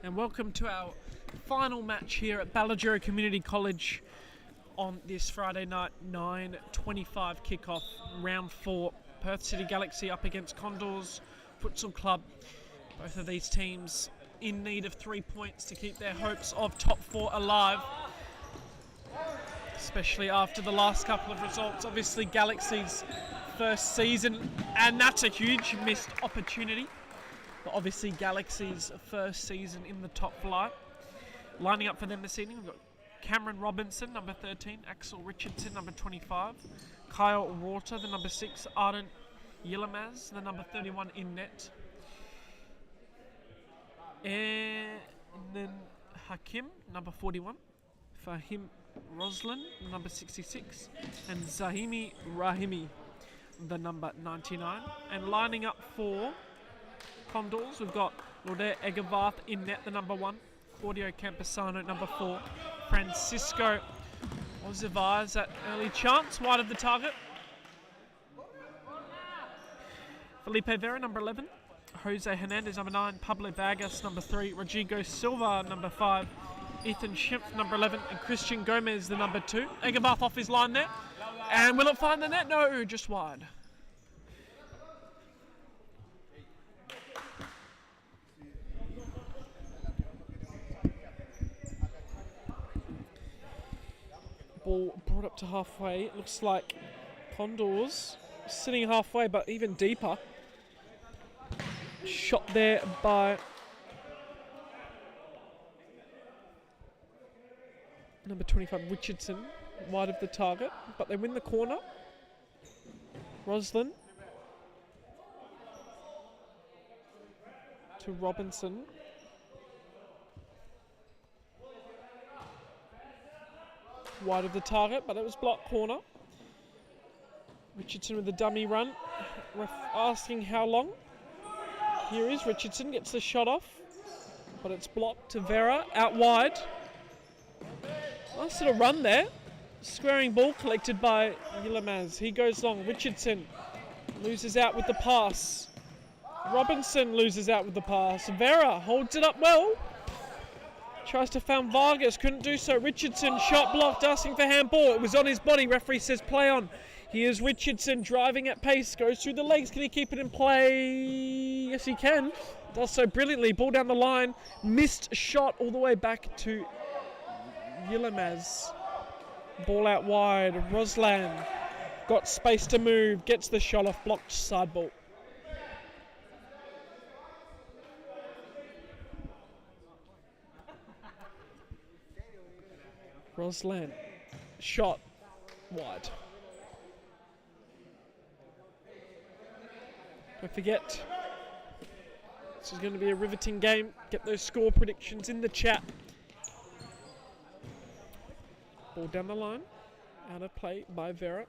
and welcome to our final match here at Ballajura Community College on this Friday night, 9:25 kickoff, round 4. Perth City Galaxy up against Condors Futsal Club. Both of these teams in need of 3 points to keep their hopes of top 4 alive, especially after the last couple of results. Obviously Galaxy's first season, and that's a huge missed opportunity. But obviously Galaxy's first season in the top flight. Lining up for them this evening, we've got Cameron Robinson, number 13, Axel Richardson, number 25, Kyle Rorter, the number 6, Arden Yilamaz, the number 31 in net, and then Hakim, number 41, Fahim Roslin, number 66, and Zahimi Rahimi, the number 99. And lining up for Condors, we've got Lauder Egervarth in net, the number 1, Claudio Campesano, number 4, Francisco Ozivaz at early chance, wide of the target, Felipe Vera, number 11, Jose Hernandez, number 9, Pablo Vargas, number 3, Rodrigo Silva, number 5, Ethan Schimpf, number 11, and Christian Gomez, the number 2. Egervarth off his line there, and will it find the net? No, just wide. Ball brought up to halfway. It looks like Condors sitting halfway, but even deeper. Shot there by number 25, Richardson, wide of the target, but they win the corner. Roslin to Robinson. Wide of the target, but it was blocked corner. Richardson with the dummy run. Ref asking how long. Here is Richardson, gets the shot off, but it's blocked to Vera, out wide. Nice little run there. Squaring ball collected by Yilamaz. He goes long. Richardson loses out with the pass. Robinson loses out with the pass. Vera holds it up well. Tries to found Vargas, couldn't do so. Richardson, shot blocked, asking for handball. It was on his body. Referee says play on. Here's Richardson driving at pace, goes through the legs. Can he keep it in play? Yes, he can. Does so brilliantly. Ball down the line. Missed shot all the way back to Yilamaz. Ball out wide. Roslan got space to move. Gets the shot off. Blocked side ball. Roslan, shot wide. Don't forget, this is going to be a riveting game. Get those score predictions in the chat. Ball down the line, out of play by Vera.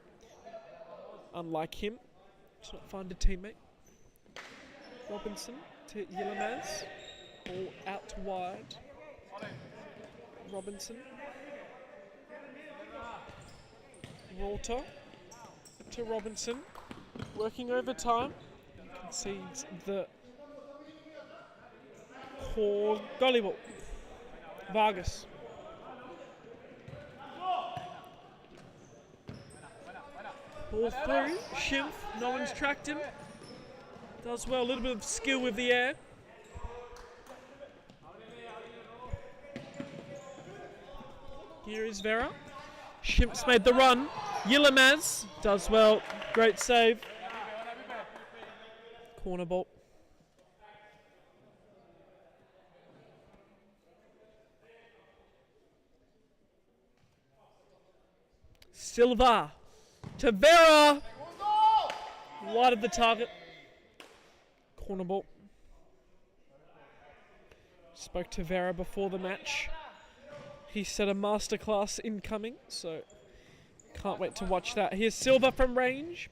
Unlike him, does not find a teammate. Robinson to Yilamaz. Ball out wide. Robinson. Rorter to Robinson, working overtime, concedes the core goalie ball. Vargas. Ball through, Schimpf, no one's tracked him. Does well, a little bit of skill with the air. Here is Vera. Schimpf's made the run. Yilamaz does well. Great save. Corner ball. Silva to Vera. Wide of the target. Corner ball. Spoke to Vera before the match. He said a masterclass incoming, so can't wait to watch that. Here's Silva from range.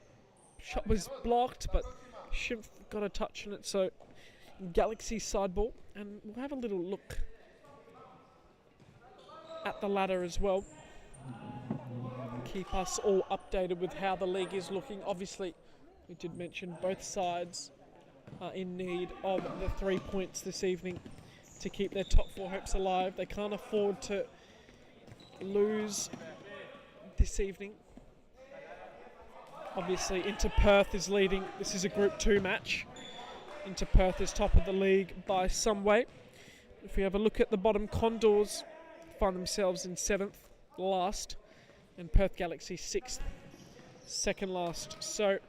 Shot was blocked, but Schimpf got a touch on it, so Galaxy side ball. And we'll have a little look at the ladder as well. Keep us all updated with how the league is looking. Obviously, we did mention both sides are in need of the 3 points this evening to keep their top 4 hopes alive. They can't afford to lose this evening. Obviously, Inter Perth is leading. This is a Group 2 match. Inter Perth is top of the league by some way. If we have a look at the bottom, Condors find themselves in 7th, last, and Perth Galaxy 6th, second last. So,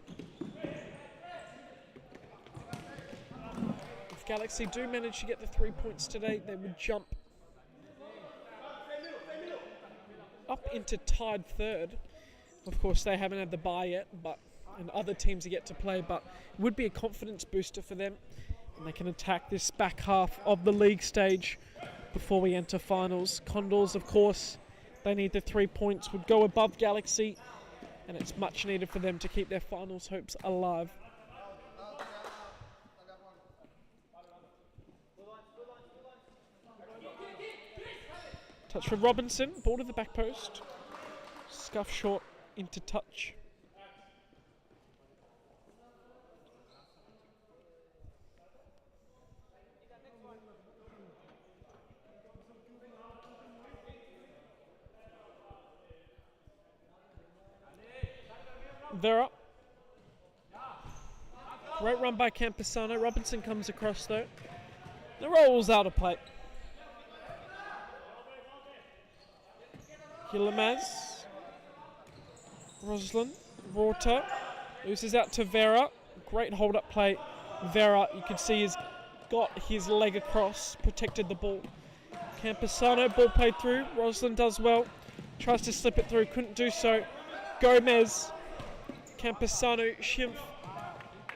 if Galaxy do manage to get the 3 points today, they would jump up into tied 3rd. Of course, they haven't had the bye yet, and other teams are yet to play, but it would be a confidence booster for them, and they can attack this back half of the league stage before we enter finals. Condors, of course, they need the 3 points, would go above Galaxy, and it's much needed for them to keep their finals hopes alive. Touch for Robinson, ball to the back post, scuff short into touch. Vera. Great run by Camposano. Robinson comes across though. The rolls out of play. Hilamaz. Roslin. Rorter. Loses out to Vera. Great hold up play. Vera, you can see, has got his leg across, protected the ball. Camposano, ball played through. Roslin does well. Tries to slip it through, couldn't do so. Gomez. Camposano, Schimpf,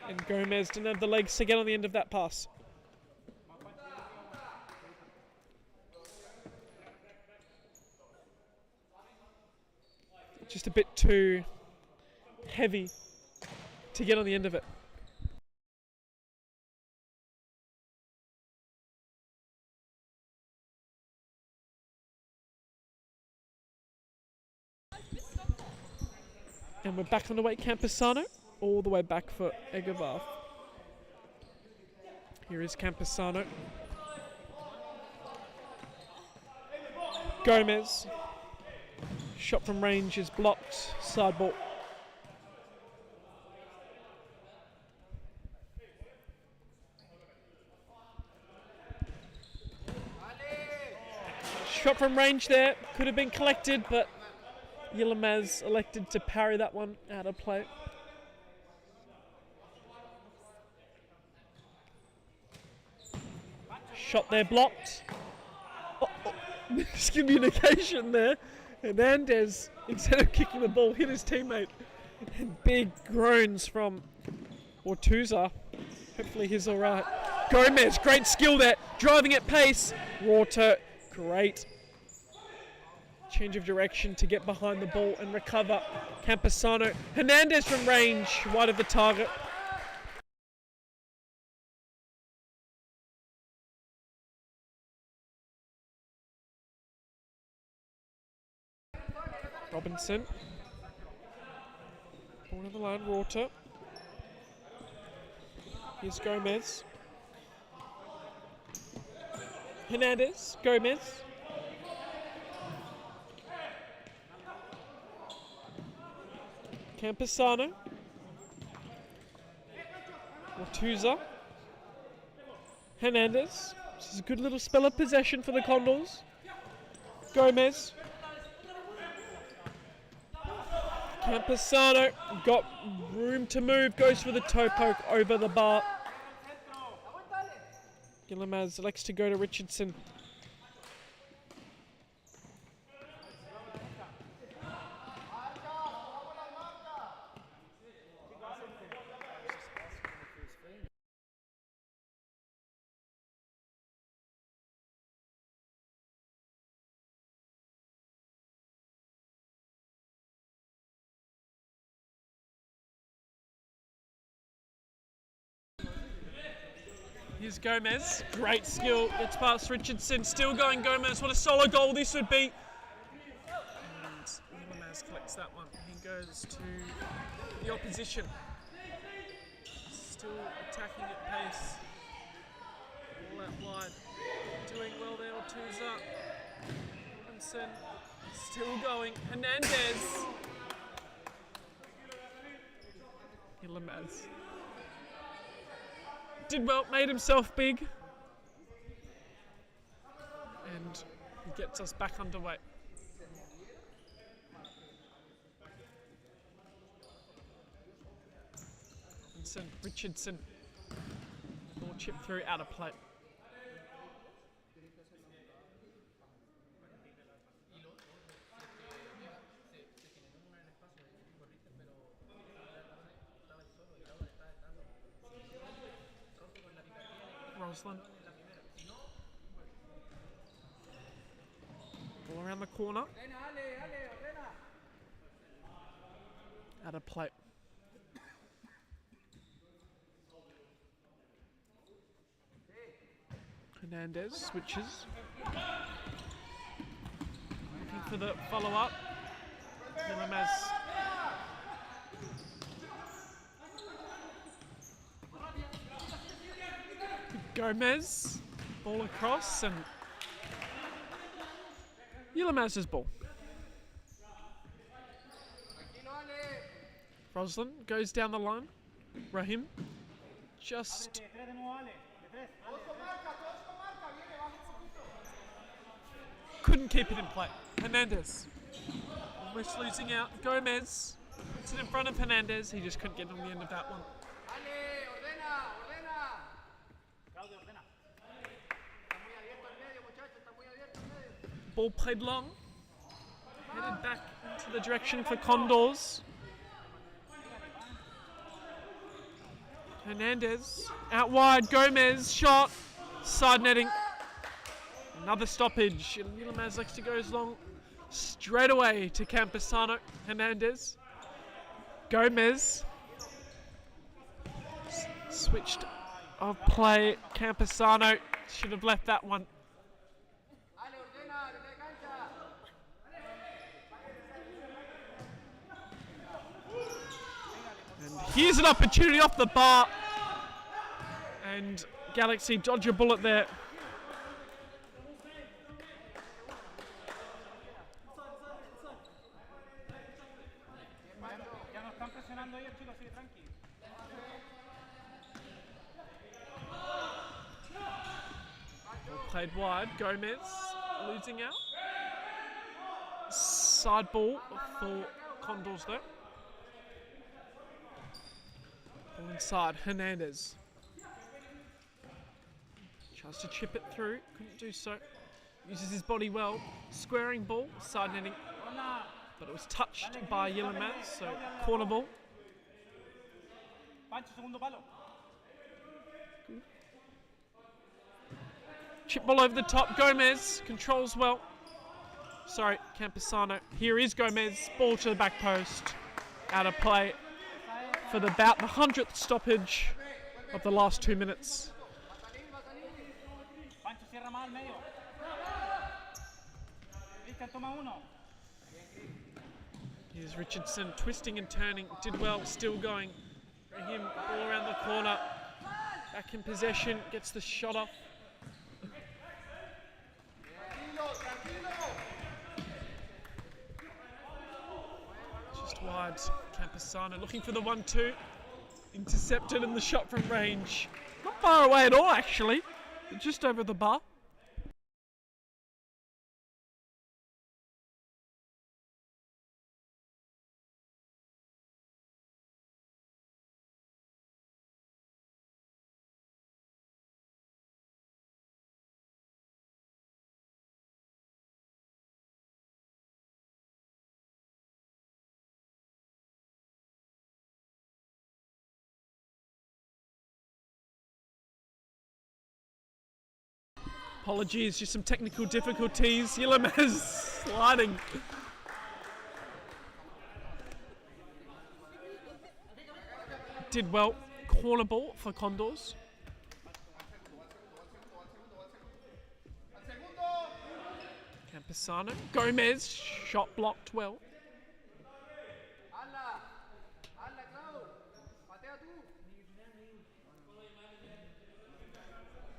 and Gomez didn't have the legs to get on the end of that pass. Just a bit too heavy to get on the end of it. And we're back on the way, Camposano, all the way back for Egervarth. Here is Camposano. Gomez. Shot from range is blocked, side ball. Shot from range there, could have been collected, but Yilamaz elected to parry that one out of play. Shot there blocked. Miscommunication there. Hernandez, instead of kicking the ball, hit his teammate. And big groans from Ortuza. Hopefully he's alright. Gomez, great skill there. Driving at pace. Rorter, great change of direction to get behind the ball and recover. Camposano. Hernandez from range, wide of the target. Robinson. Ball to the line, Rorter. Here's Gomez. Hernandez, Gomez. Camposano. Ortuza. Hernandez. This is a good little spell of possession for the Condors. Gomez. Camposano got room to move, goes for the toe poke over the bar. Yilamaz elects to go to Richardson. Here's Gomez, great skill, gets past Richardson, still going Gomez, what a solo goal this would be. And Yilamaz collects that one, he goes to the opposition. Still attacking at pace, all out wide. Doing well there, Ortuzza. Robinson still going. Hernandez. Ilamaz. Did well, made himself big. And he gets us back underway. Robinson, Richardson. Ball chip through, out of play. Roslin. Ball around the corner. Out of play. Hernandez switches. Looking for the follow-up. Ilamaz. Gomez. Ball across and Ilamaz's ball. Roslin goes down the line. Rahim just couldn't keep it in play. Hernandez almost losing out. Gomez puts it in front of Hernandez. He just couldn't get on the end of that one. Ball played long. Headed back into the direction for Condors. Hernandez out wide. Gomez shot. Side netting. Another stoppage. Ilamaz likes to go long. Straight away to Campesano. Hernandez. Gomez. Switched of play. Campesano should have left that one. Here's an opportunity off the bar. And Galaxy dodge a bullet there. Played wide. Gomez losing out. Side ball for Condors though. Ball inside, Hernandez. Tries to chip it through, couldn't do so. Uses his body well. Squaring ball, side netting. But it was touched by Ilamaz, so corner ball. Chip ball over the top, Gomez controls well. Sorry, Campesano. Here is Gomez, ball to the back post. Out of play. For about the 100th stoppage of the last 2 minutes. Here's Richardson twisting and turning, did well, still going. Rahim, ball around the corner, back in possession, gets the shot off. Just wide. Campesano looking for the 1-2. Intercepted in the shot from range. Not far away at all, actually. Just over the bar. Apologies, just some technical difficulties. Ilamaz sliding. Did well. Corner ball for Condors. Campesano. Gomez, shot blocked well.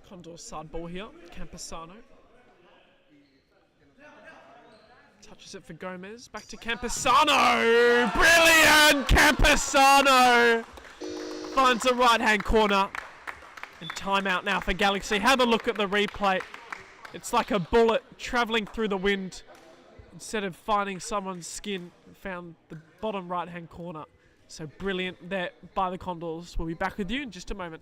Condors side ball here. Campesano. Touches it for Gomez. Back to Campesano. Brilliant! Campesano finds the right-hand corner. And timeout now for Galaxy. Have a look at the replay. It's like a bullet travelling through the wind. Instead of finding someone's skin, found the bottom right-hand corner. So brilliant there by the Condors. We'll be back with you in just a moment.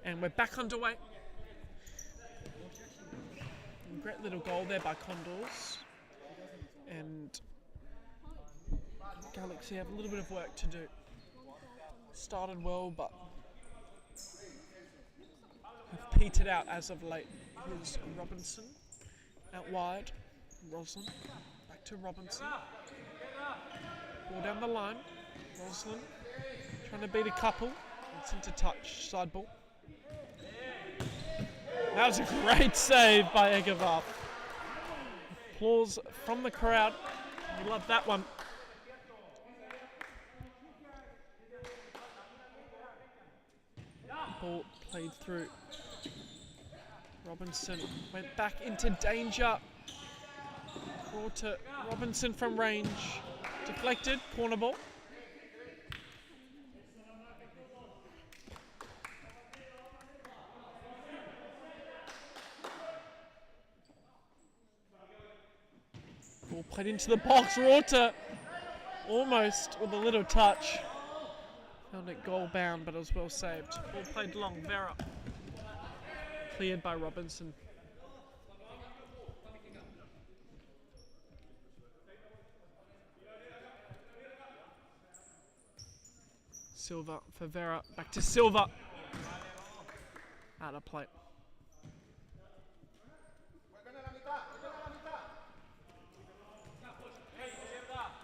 And we're back underway. Great little goal there by Condors. And Galaxy have a little bit of work to do. Started well, but have petered out as of late. Here's Robinson out wide. Roslin back to Robinson. Ball down the line. Roslin trying to beat a couple. It's into touch. Side ball. That was a great save by Egevar. Applause from the crowd. We love that one. Ball played through. Robinson went back into danger. Brought to Robinson from range. Deflected. Corner ball. Ball played into the box. Rorter almost with a little touch. Found it goal bound, but it was well saved. Ball played long. Vera cleared by Robinson. Silva for Vera. Back to Silva. Out of play.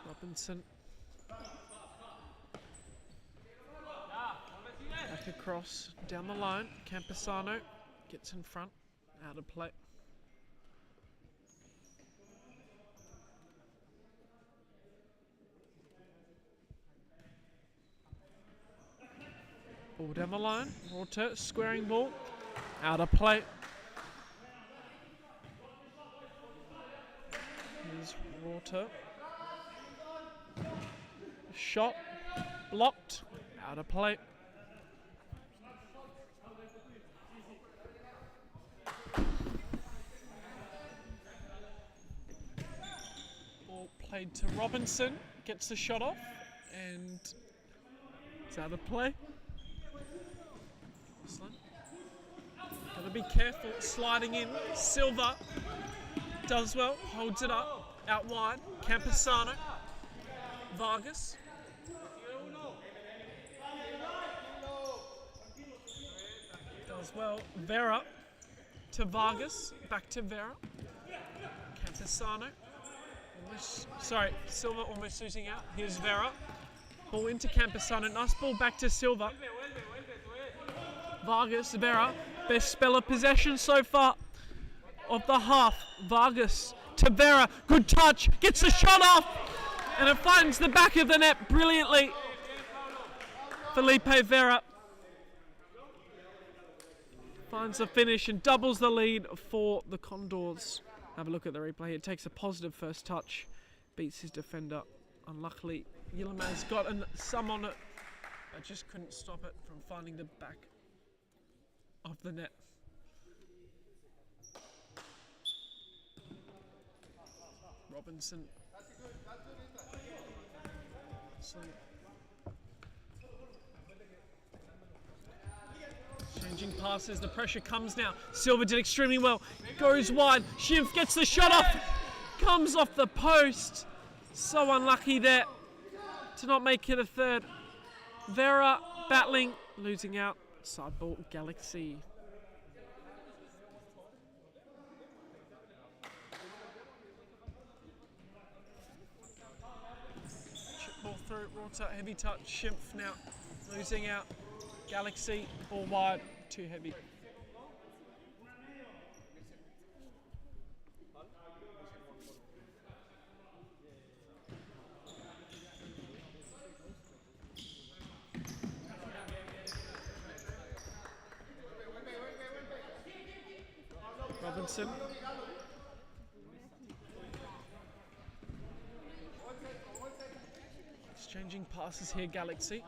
Robinson. Back across, down the line. Campesano gets in front, out of play. Ball down the line. Rorter, squaring ball, out of play. Here's Rorter. Shot, blocked, out of play. Ball played to Robinson, gets the shot off, and it's out of play. Gotta be careful, sliding in. Silva does well, holds it up, out wide. Campesano, Vargas. Does well. Vera to Vargas, back to Vera. Campesano. Silva almost losing out. Here's Vera. Ball into Campesano. Nice ball back to Silva. Vargas, Vera. Best spell of possession so far of the half. Vargas to Vera. Good touch. Gets the shot off. And it finds the back of the net brilliantly. Felipe Vera finds the finish and doubles the lead for the Condors. Have a look at the replay here. Takes a positive first touch. Beats his defender. Unluckily, Yilmaz got some on it, but just couldn't stop it from finding the back of the net. Robinson. Changing passes, the pressure comes now. Silva did extremely well. Goes wide. Schimpf gets the shot off. Comes off the post. So unlucky there to not make it a third. Vera battling, losing out. Side ball, Galaxy. Chip ball through, Rorta, heavy touch. Schimpf now losing out. Galaxy, ball wide, too heavy. Robinson. Exchanging passes here, Galaxy.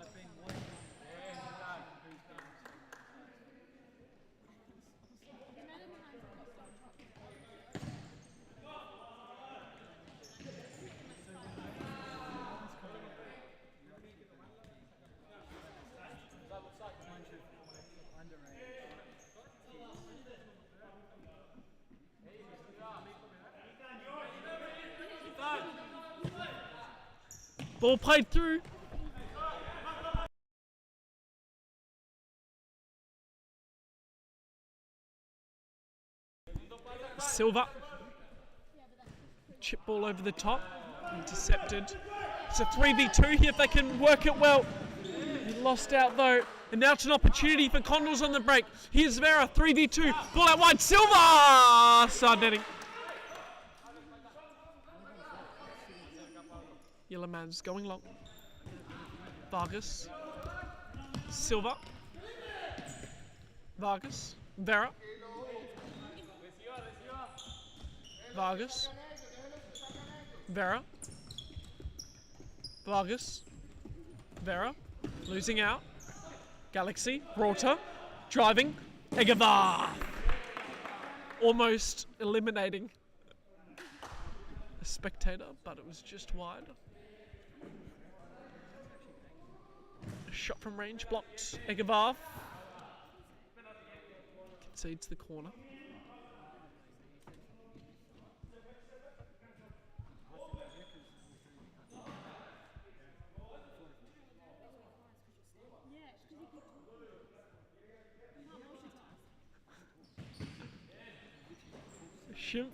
Ball played through. Silva. Chip ball over the top. Intercepted. It's a 3v2 here if they can work it well. He lost out though. And now it's an opportunity for Condors on the break. Here's Vera, 3v2. Ball out wide. Silva! Side netting. Yilmaz going long. Vargas. Silva. Vargas. Vera. Vargas. Vera. Vargas. Vera. Losing out. Galaxy. Rorta. Driving. Egavar. Almost eliminating a spectator, but it was just wide. Shot from range blocked. Egavar concedes the corner. Schimpf.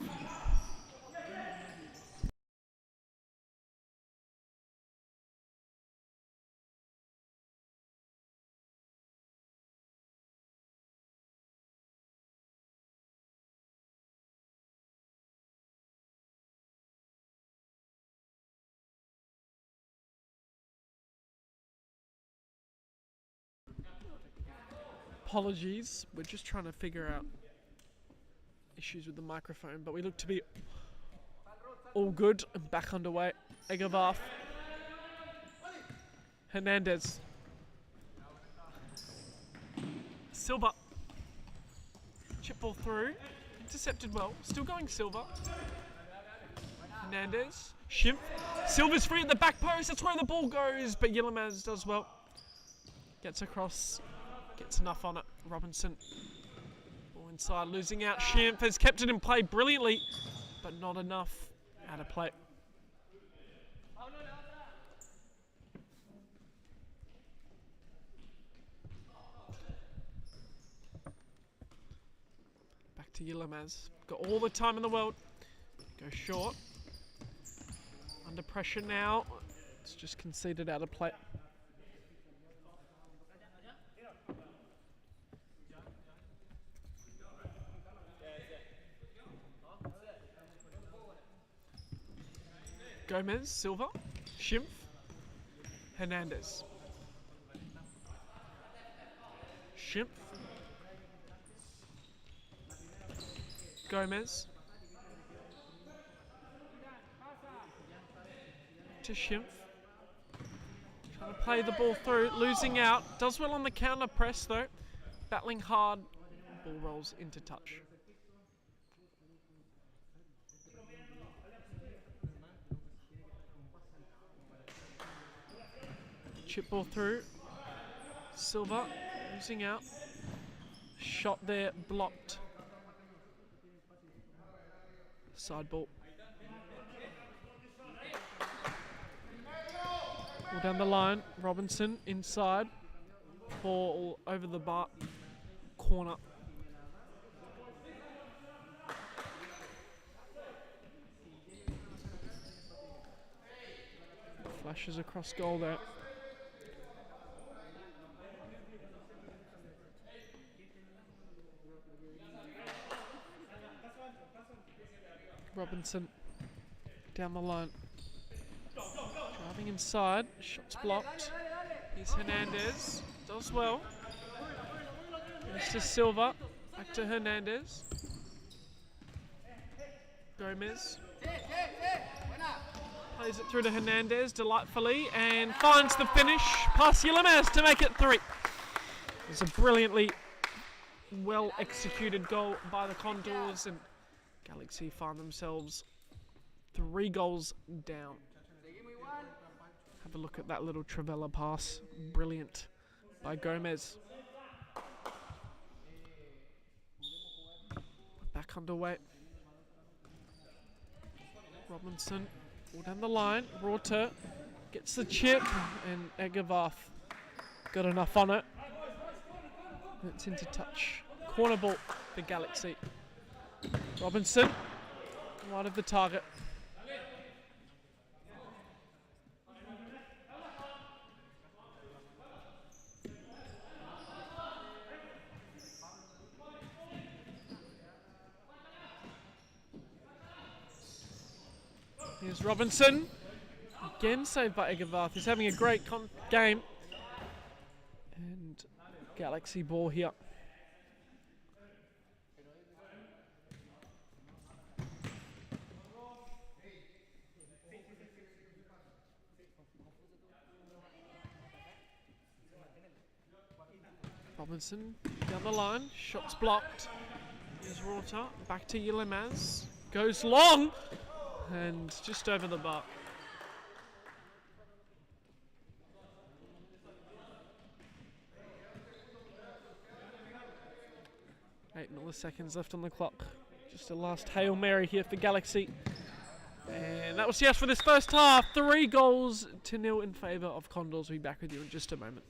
Apologies, we're just trying to figure out issues with the microphone, but we look to be all good and back underway. Egavar. Hernandez. Silva. Chip ball through. Intercepted well. Still going Silva. Hernandez. Schimpf. Silva's free at the back post. That's where the ball goes, but Yilmaz does well. Gets across. Gets enough on it. Robinson. Ball inside. Losing out. Schimpf has kept it in play brilliantly, but not enough out of play. Back to Yilmaz. Got all the time in the world. Go short. Under pressure now. It's just conceded out of play. Gomez, Silva, Schimpf, Hernandez. Schimpf. Gomez. To Schimpf. Trying to play the ball through, losing out. Does well on the counter press though. Battling hard. Ball rolls into touch. Chip ball through. Silva losing out. Shot there, blocked. Side ball. Ball down the line. Robinson inside. Ball over the bar. Corner. Flashes across goal there. Robinson down the line. Driving inside. Shots blocked. Here's Hernandez. Does well. It's to Silva. Back to Hernandez. Gomez. Plays it through to Hernandez delightfully and finds the finish. Past Yilmaz to make it 3. It's a brilliantly well executed goal by the Condors, and Galaxy find themselves 3 goals down. Have a look at that little Trivella pass. Brilliant by Gomez. Back underway. Robinson all down the line. Rorter gets the chip and Egervarth got enough on it. It's into touch. Corner ball for Galaxy. Robinson, wide of the target. Here's Robinson. Again saved by Egervarth. He's having a great game. And Galaxy ball here. Robinson down the line. Shots blocked. Here's Rorter. Back to Yilmaz. Goes long. And just over the bar. Eight milliseconds left on the clock. Just a last Hail Mary here for Galaxy. And that was the for this first half. 3-0 in favour of Condors. We'll be back with you in just a moment.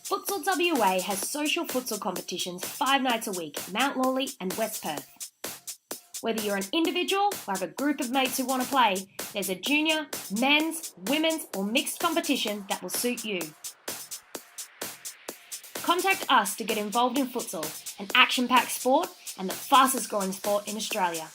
Futsal WA has social futsal competitions 5 nights a week in Mount Lawley and West Perth. Whether you're an individual or have a group of mates who want to play, there's a junior, men's, women's or mixed competition that will suit you. Contact us to get involved in futsal, an action-packed sport and the fastest growing sport in Australia.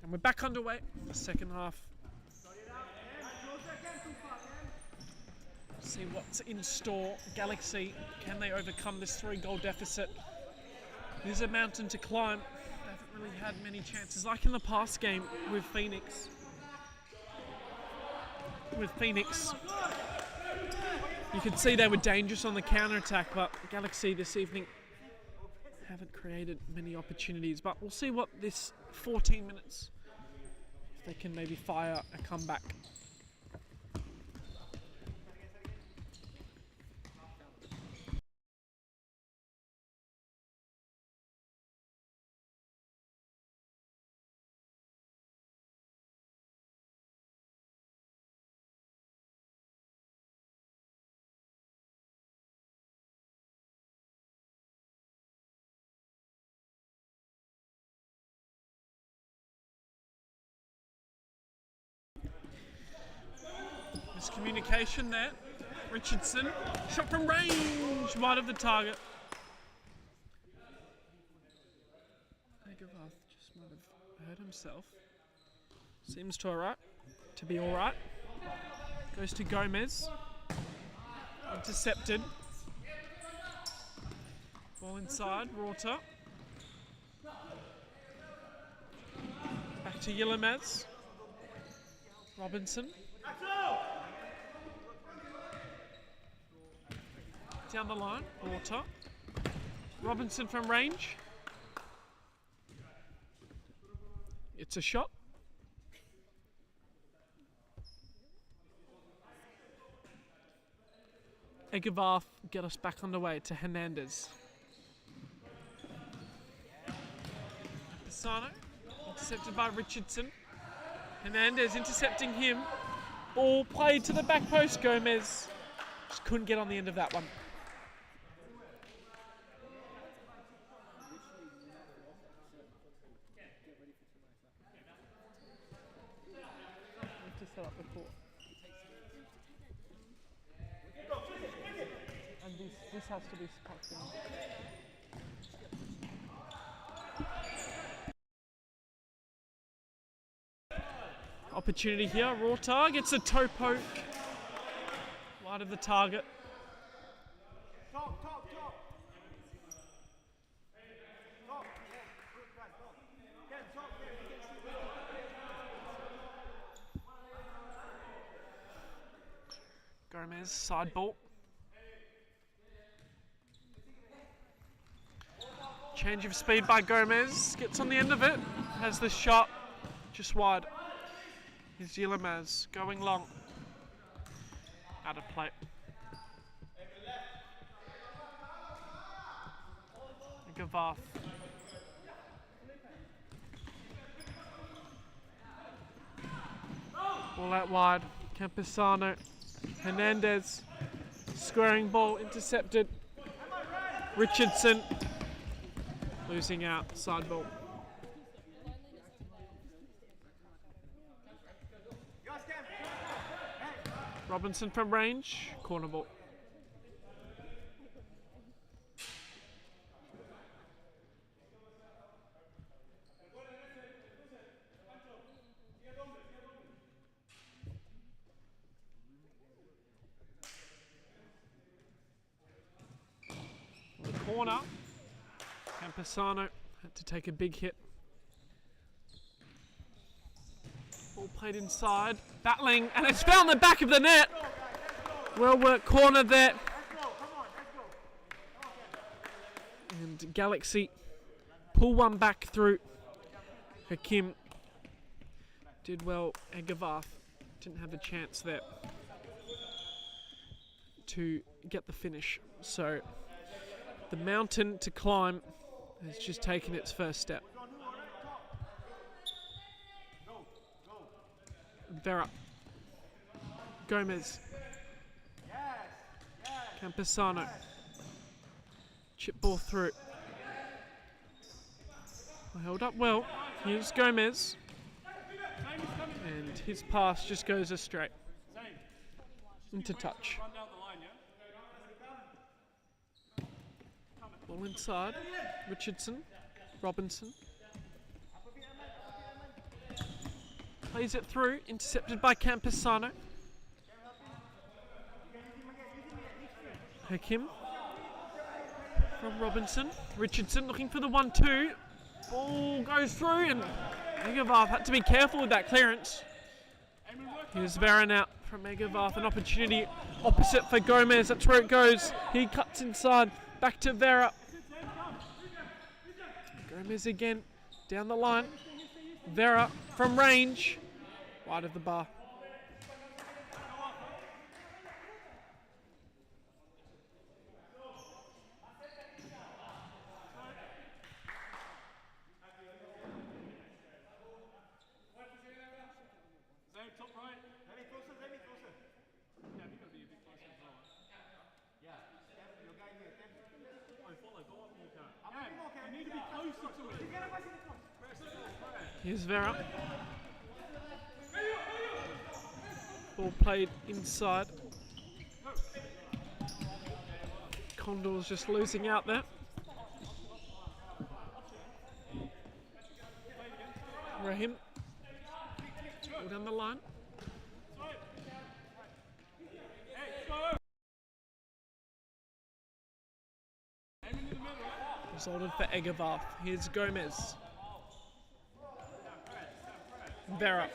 And we're back underway for the second half. See what's in store. Galaxy, can they overcome this 3-goal deficit? There's a mountain to climb. They haven't really had many chances, like in the past game with Phoenix. You could see they were dangerous on the counter-attack, but Galaxy this evening haven't created many opportunities. But we'll see what this 14 minutes, if they can maybe fire a comeback. Miscommunication there. Richardson, shot from range, wide of the target. Agavath just might have hurt himself. Seems to be alright. Goes to Gomez. Intercepted. Ball inside, Rorter. Back to Yilemez. Robinson. Down the line, Rorter. Robinson from range. It's a shot. Agavath get us back underway to Hernandez. Pisano, intercepted by Richardson. Hernandez intercepting him. Ball played to the back post, Gomez. Just couldn't get on the end of that one. To set up the court. And this has to be packed in. Opportunity here. Rorter gets a toe poke. Wide of the target. Gomez, side ball. Change of speed by Gomez. Gets on the end of it. Has the shot just wide. Here's Yilemez going long. Out of play. Gavath. Ball out wide. Campesano. Hernandez. Squaring ball intercepted. Richardson. Losing out. Side ball. Robinson from range. Corner ball. The corner. Campesano had to take a big hit. Ball played inside, battling, and it's found the back of the net. Well worked corner there. And Galaxy pull one back through. Hakim did well, and Gavath didn't have a chance there to get the finish. So the mountain to climb has just taken its first step. Vera. Gomez. Campesano. Chip ball through. Held up well. Here's Gomez. And his pass just goes astray. Into touch. Ball inside. Richardson. Robinson. Plays it through, intercepted by Campesano. Hakim from Robinson. Richardson looking for the 1-2. Ball goes through, and Megavath had to be careful with that clearance. Here's Varan out from Megavath. An opportunity opposite for Gomez. That's where it goes. He cuts inside. Back to Vera. Gomez again. Down the line. Vera from range, wide of the bar. Here's Vera. Ball played inside. Condors just losing out there. Rahim. Ball down the line. Resulted for Egavath. Here's Gomez. Vera.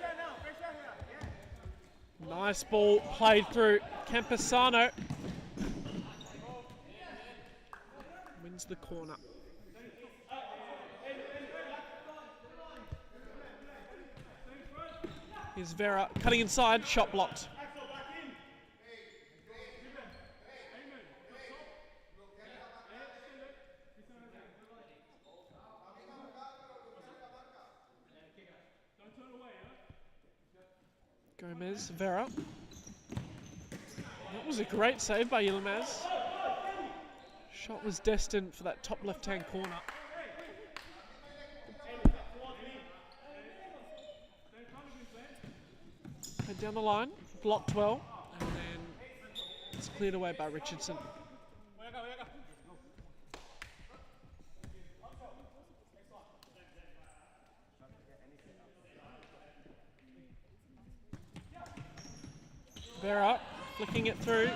Nice ball played through. Campesano wins the corner. Here's Vera cutting inside, shot blocked. Gomez, Vera. That was a great save by Yilmaz. Shot was destined for that top left-hand corner. Head down the line, blocked well, and then it's cleared away by Richardson. Vera flicking it through.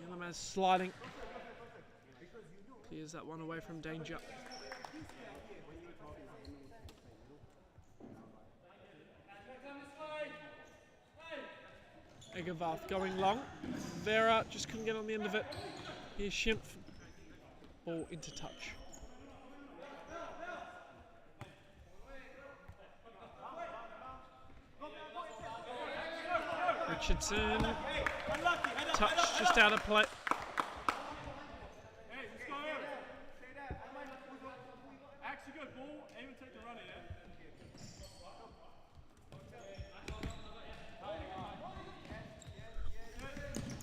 Yilmaz sliding. Clears that one away from danger. Egavath going long. Vera just couldn't get on the end of it. Here's Schimpf. Ball into touch. Richardson. Touch just out of play.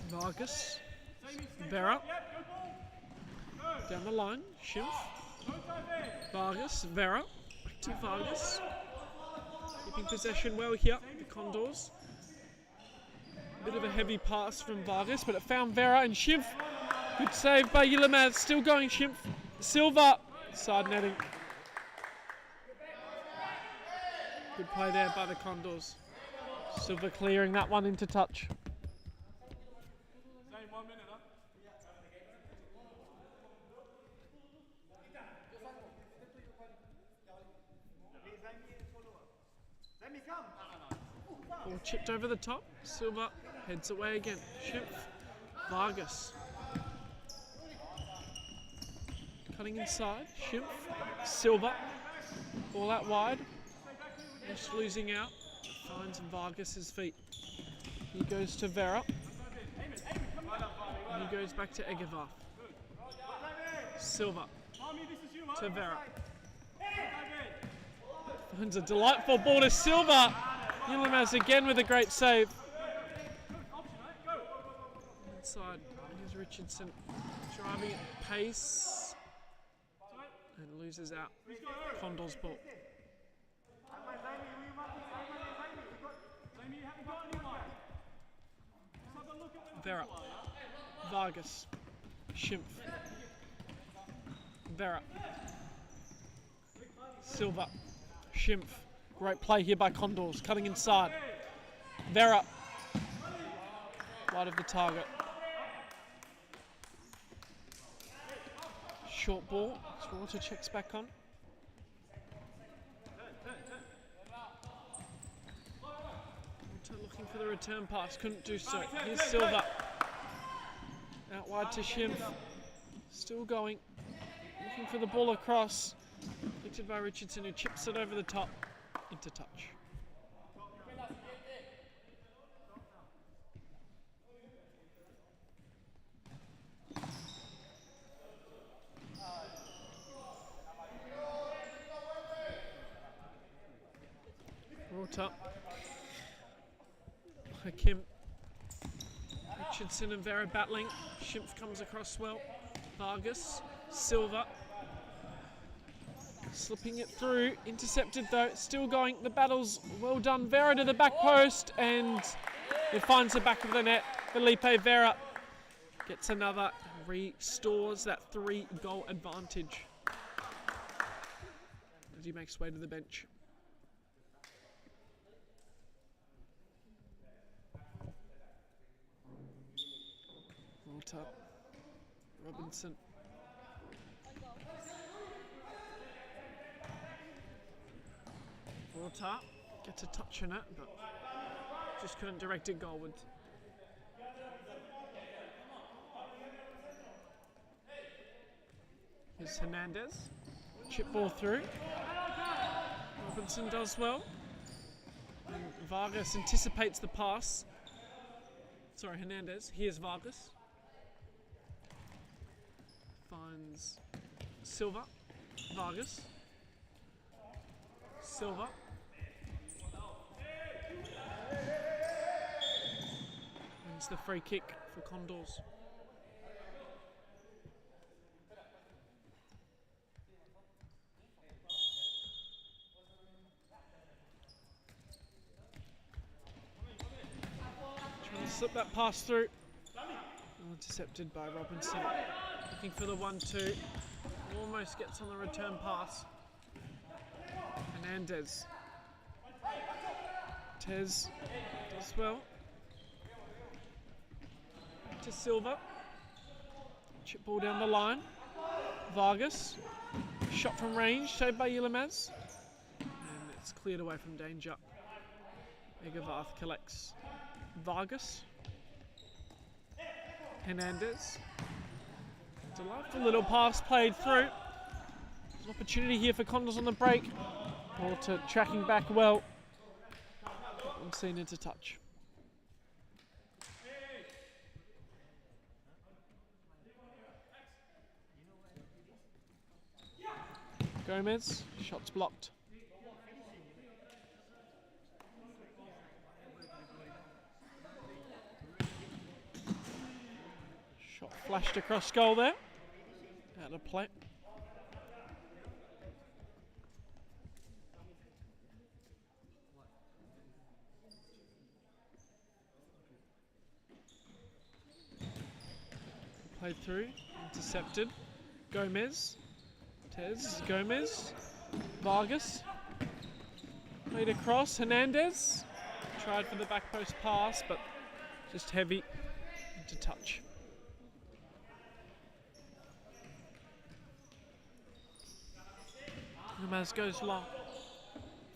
Vargas. Vera. Down the line. Schimpf. Vargas. Vera. Back to Vargas. Keeping possession well here. The Condors. Bit of a heavy pass from Vargas, but it found Vera and Schimpf. Good save by Yilemaz. Still going Schimpf. Silva. Side netting. Good play there by the Condors. Silva clearing that one into touch. Ball chipped over the top. Silva heads away again. Schimpf. Vargas. Cutting inside. Schimpf. Silva. Ball out wide. Just losing out. Finds Vargas' feet. He goes to Vera. And he goes back to Egevar. Silva. To Vera. Finds a delightful ball to Silva. Yilemaz again with a great save. Inside, here's Richardson driving at pace and loses out. Condors ball. Vera. Vargas. Schimpf. Vera. Silva. Schimpf. Great play here by Condors. Cutting inside. Vera. Wide of the target. Short ball. Slaughter checks back on. Looking for the return pass. Couldn't do so. Here's Silva. Out wide to Schimpf. Still going. Looking for the ball across. Picked by Richardson, who chips it over the top. Into touch. Brought up. Hakim. Richardson and Vera battling. Schimpf comes across well. Vargas. Silva. Slipping it through, intercepted though, still going, the battle's well done. Vera to the back post and it finds the back of the net. Felipe Vera gets another, restores that 3-goal advantage as he makes way to the bench. Walter, Robinson. Walter gets a touch on it, but just couldn't direct it goalward. Here's Hernandez. Chip ball through. Robinson does well. And Vargas anticipates the pass. Sorry, Hernandez. Here's Vargas. Finds Silva. Vargas. Silva. Wins the free kick for Condors. Trying to slip that pass through. Intercepted by Robinson. Looking for the 1-2. Almost gets on the return pass. Hernandez. Tez does well. To Silva. Chip ball down the line. Vargas. Shot from range, saved by Yilemaz. And it's cleared away from danger. Egevarth collects. Vargas. Hernandez. Delightful little pass played through. There's an opportunity here for Condors on the break. Walter tracking back well. Unseen into touch. Gomez, shot's blocked. Shot flashed across goal there. Out of play. Played through, intercepted. Gomez. Gomez. Vargas. Played across. Hernandez. Tried for the back post pass, but just heavy into touch. Gomez goes long.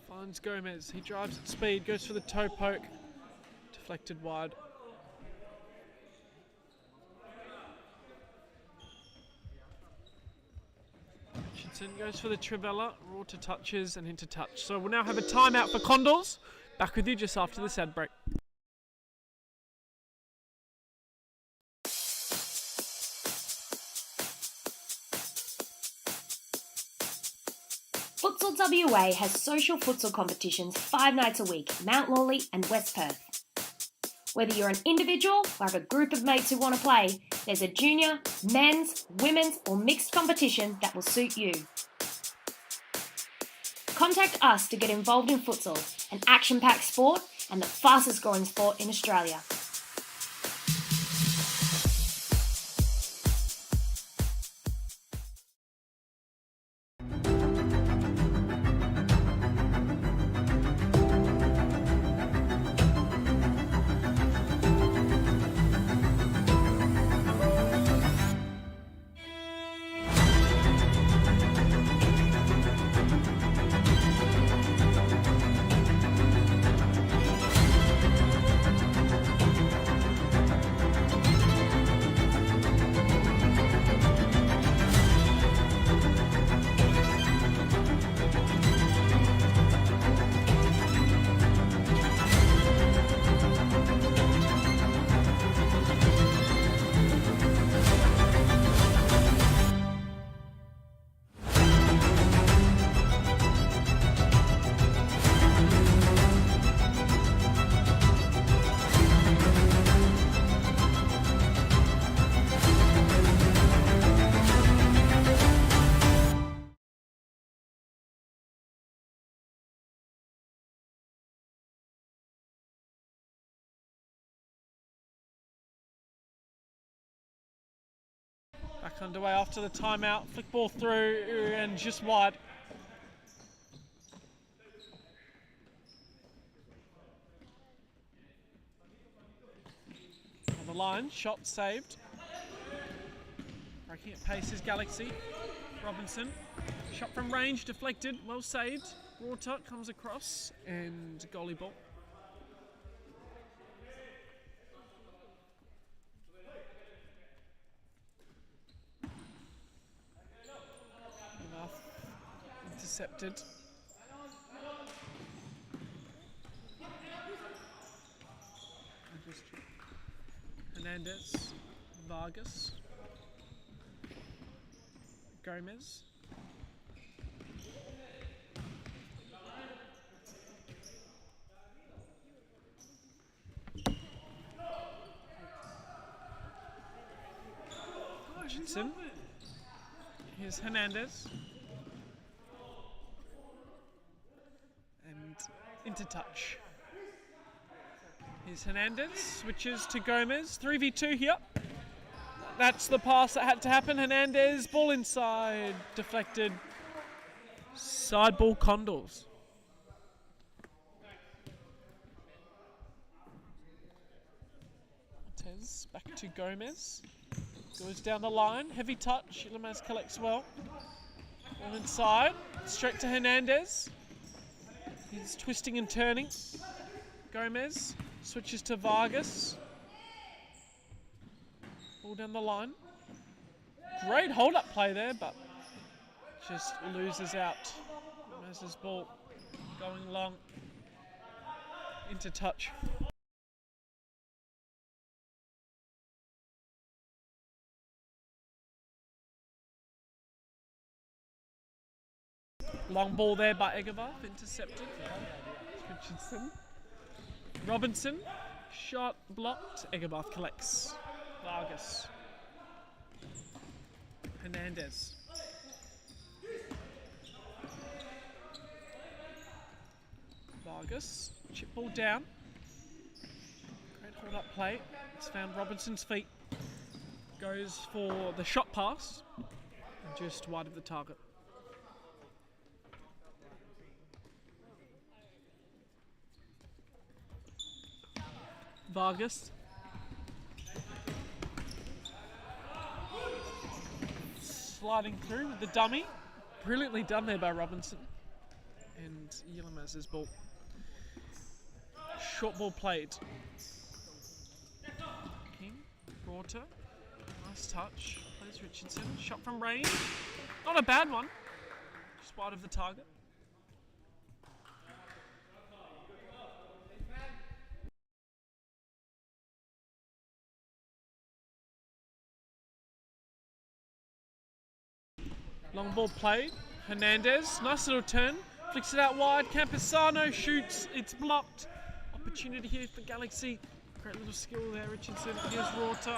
Finds Gomez. He drives at speed, goes for the toe poke. Deflected wide. Richardson goes for the Trivella. Raw to touches and into touch. So we'll now have a timeout for Condors. Back with you just after this ad break. Futsal WA has social futsal competitions 5 nights a week, Mount Lawley and West Perth. Whether you're an individual or have a group of mates who want to play, there's a junior, men's, women's or mixed competition that will suit you. Contact us to get involved in futsal, an action-packed sport and the fastest growing sport in Australia. Back underway after the timeout. Flick ball through and just wide. On the line, shot saved. Breaking at pace is Galaxy. Robinson. Shot from range, deflected, well saved. Rorter comes across and goalie ball. Intercepted. Hernandez, Vargas, Gomez. Richardson. Here's Hernandez. And into touch. Here's Hernandez, switches to Gomez, 3v2 here. That's the pass that had to happen. Hernandez, ball inside, deflected. Side ball Condors. Montez back to Gomez. Goes down the line, heavy touch. Lemaz collects well. Ball inside, straight to Hernandez. He's twisting and turning. Gomez switches to Vargas. Ball down the line. Great hold-up play there, but just loses out. Gomez's ball going long into touch. Long ball there by Egervarth, intercepted. Richardson. Robinson, shot blocked. Egervarth collects. Vargas. Hernandez. Vargas, chip ball down. Great hold up play. It's found Robinson's feet. Goes for the shot pass. And just wide of the target. Vargas. Sliding through with the dummy. Brilliantly done there by Robinson. And Yilemez's ball. Short ball played. King, Rorter. Nice touch. Plays Richardson. Shot from range. Not a bad one. Just wide of the target. Long ball played. Hernandez, nice little turn. Flicks it out wide. Campesano shoots. It's blocked. Opportunity here for Galaxy. Great little skill there, Richardson. Here's Rorter.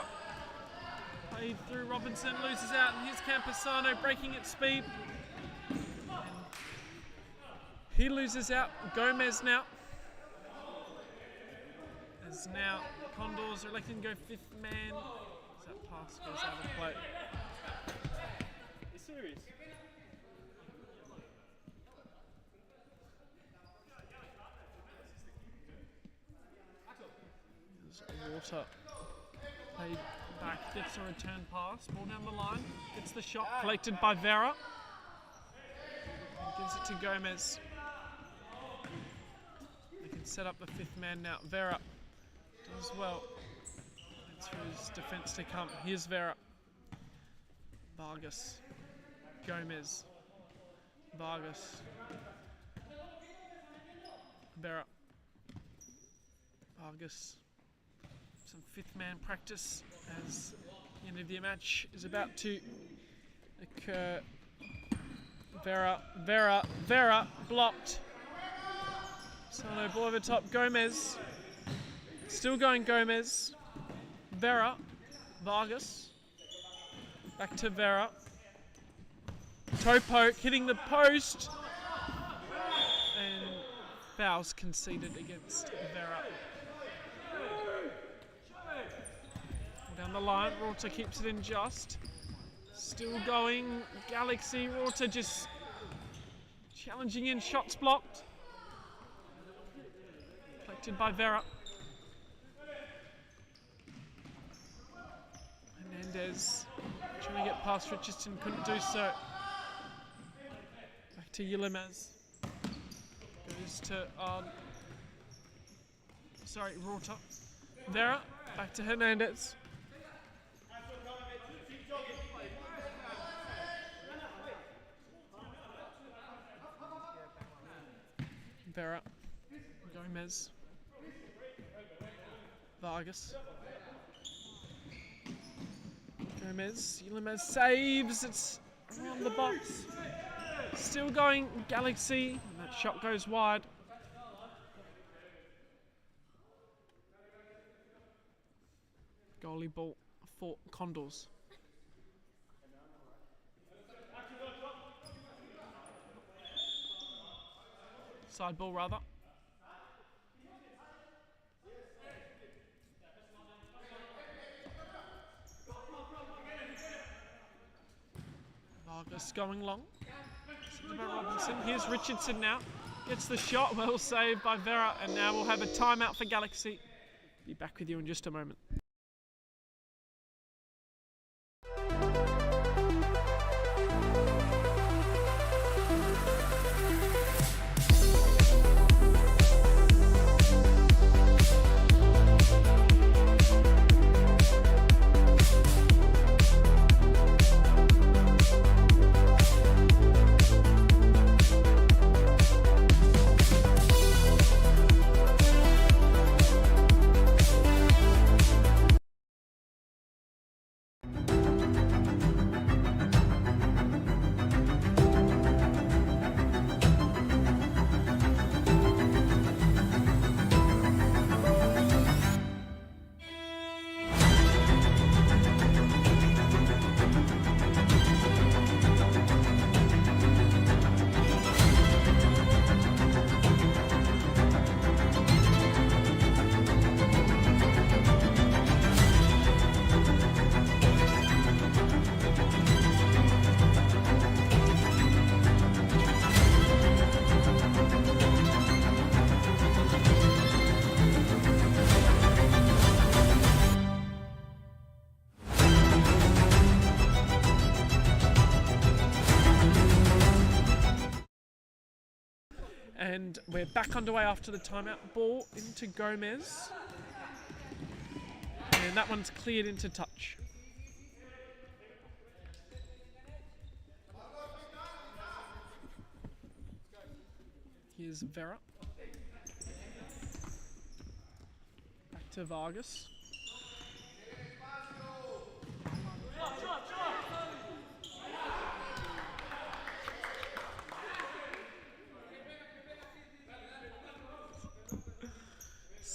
Played through Robinson. Loses out. And here's Campesano breaking at speed. He loses out. Gomez now. As now Condors are electing to go fifth man. As that pass goes out of play. Serious. Rorter played back, gets a return pass, ball down the line, gets the shot collected by Vera. And gives it to Gomez. They can set up the fifth man now. Vera does well. That's for his defence to come. Here's Vera. Vargas. Gomez. Vargas. Vera. Vargas. Some fifth man practice as the end of the match is about to occur. Vera blocked. Sano ball over top. Gomez. Still going Gomez. Vera. Vargas. Back to Vera. Toe poke, hitting the post. And fouls conceded against Vera. Down the line, Rorter keeps it in just. Still going, Galaxy. Rorter just challenging in, shots blocked. Collected by Vera. Hernandez trying to get past Richardson, couldn't do so. Back to Yilemez. Goes to, Rorter. Vera, back to Hernandez. Vera, Gomez, Vargas, Gomez, Yilemez saves, it's around the box, still going Galaxy, and that shot goes wide. Goalie ball for Condors. Side ball rather. Vargas going long. Robinson. Here's Richardson now. Gets the shot. Well saved by Vera. And now we'll have a timeout for Galaxy. Be back with you in just a moment. And we're back underway after the timeout. Ball into Gomez. And that one's cleared into touch. Here's Vera. Back to Vargas.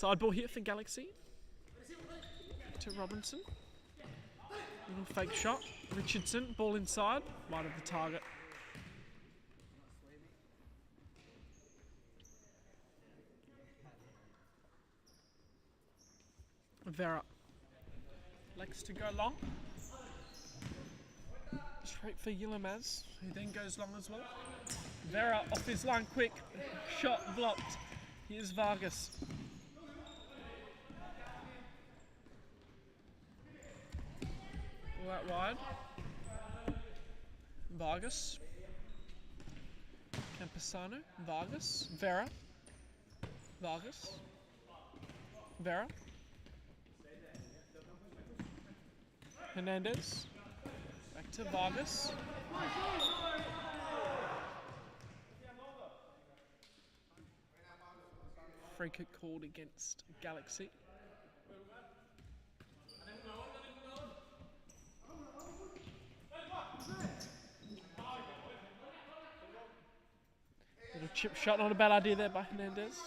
Sideball here for Galaxy. To Robinson. Little fake shot. Richardson, ball inside. Wide of the target. Vera. Likes to go long. Straight for Yilmaz, who then goes long as well. Vera off his line quick. Shot blocked. Here's Vargas. All out wide. Vargas. Campesano. Vargas. Vera. Vargas. Vera. Hernandez. Back to Vargas. Free kick called against Galaxy. Little chip shot, not a bad idea there by Hernandez.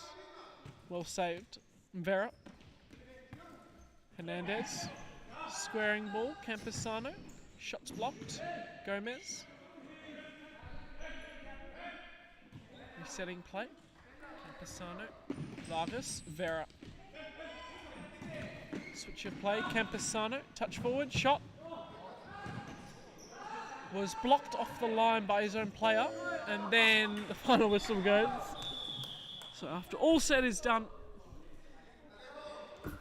Well saved. Vera. Hernandez. Squaring ball, Campesano. Shots blocked. Gomez. Resetting play. Campesano. Vargas. Vera. Switch of play. Campesano. Touch forward. Shot. Was blocked off the line by his own player. And then the final whistle goes. So after all said is done,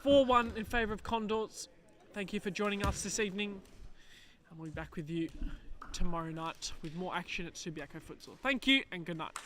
4-1 in favour of Condors. Thank you for joining us this evening. And we'll be back with you tomorrow night with more action at Supa-Liga Futsal. Thank you and good night.